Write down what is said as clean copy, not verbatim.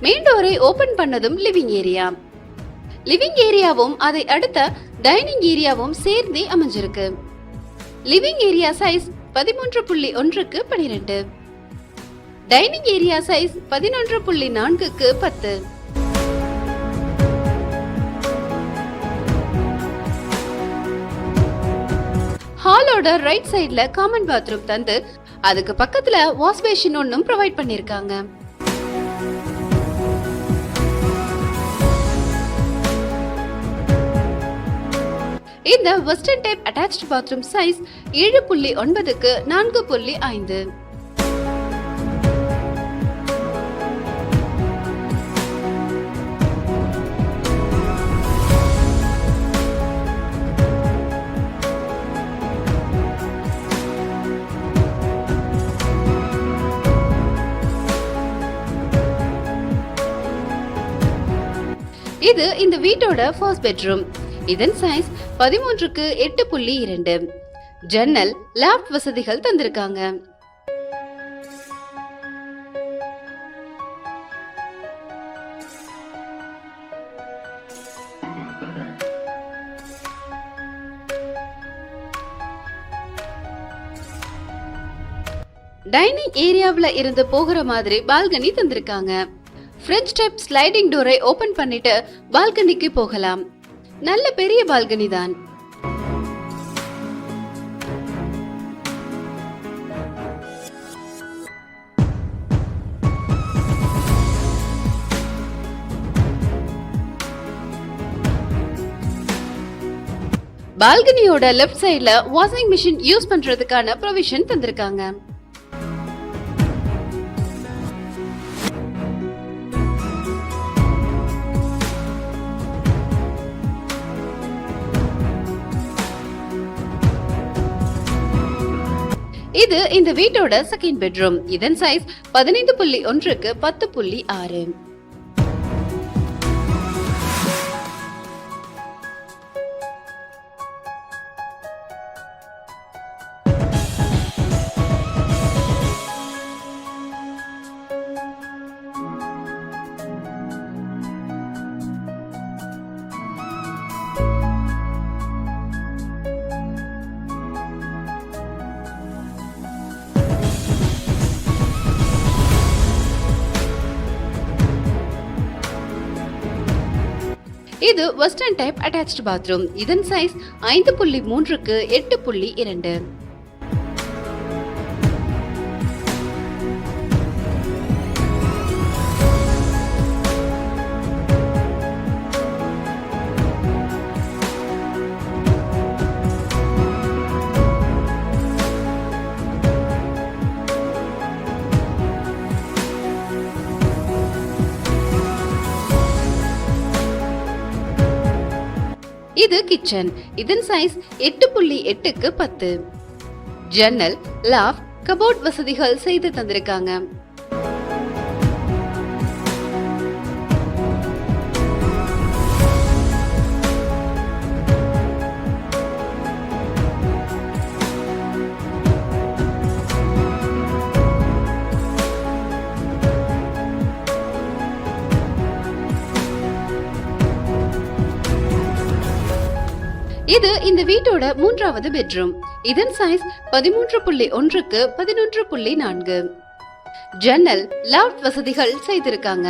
Main டோரை open பண்ணதும் living area. Living ஏரியாவும் அதை அடுத்த டைனிங் ஏரியாவும் சேர்ந்தே அமைஞ்சிருக்கு. லிவிங் ஏரியா சைஸ் 13.1க்கு 12. டைனிங் ஏரியா சைஸ் 11.4க்கு 10. ஹாலோட ரைட் சைடுல காமன் பாத்ரூம் தந்து அதுக்கு பக்கத்துல வாஷ் பேசின் ஒன்னும் ப்ரொவைட் பண்ணிருக்காங்க. இந்த western type attached bathroom size 7.9க்கு 4.5. இது இந்த வீட்டோட ஃபர்ஸ்ட் பெட்ரூம். இதன் சைஸ் 13க்கு 8.2. ஜன்னல், லாஃப்ட் வசதிகள் தந்திருக்காங்க. டைனிங் ஏரியாவுல இருந்து போகிற மாதிரி பால்கனி தந்திருக்காங்க. பிரெஞ்ச் டைப் ஸ்லைடிங் டோரை ஓபன் பண்ணிட்டு பால்கனிக்கு போகலாம். நல்ல பெரிய பால்கனி தான். பால்கனியோட லெஃப்ட் சைடுல வாஷிங் மிஷின் யூஸ் பண்றதுக்கான ப்ரொவிஷன் தந்திருக்காங்க. இது இந்த வீட்டோட செகண்ட் பெட்ரூம். இதன் சைஸ் 15.1க்கு 10.6. இது வெஸ்டர்ன் டைப் அட்டாச்ட் பாத்ரூம். இதன் சைஸ் 5.3க்கு 8.2. இது கிச்சன். இதன் சைஸ் 8.8க்கு 10. ஜன்னல், லாஃப்ட், கபோர்ட் வசதிகள் செய்து தந்திருக்காங்க. இது இந்த வீட்டோட மூன்றாவது பெட்ரூம். இதன் சைஸ் 13.1க்கு 11.4. ஜன்னல், லாஃப்ட் வசதிகள் செய்திருக்காங்க.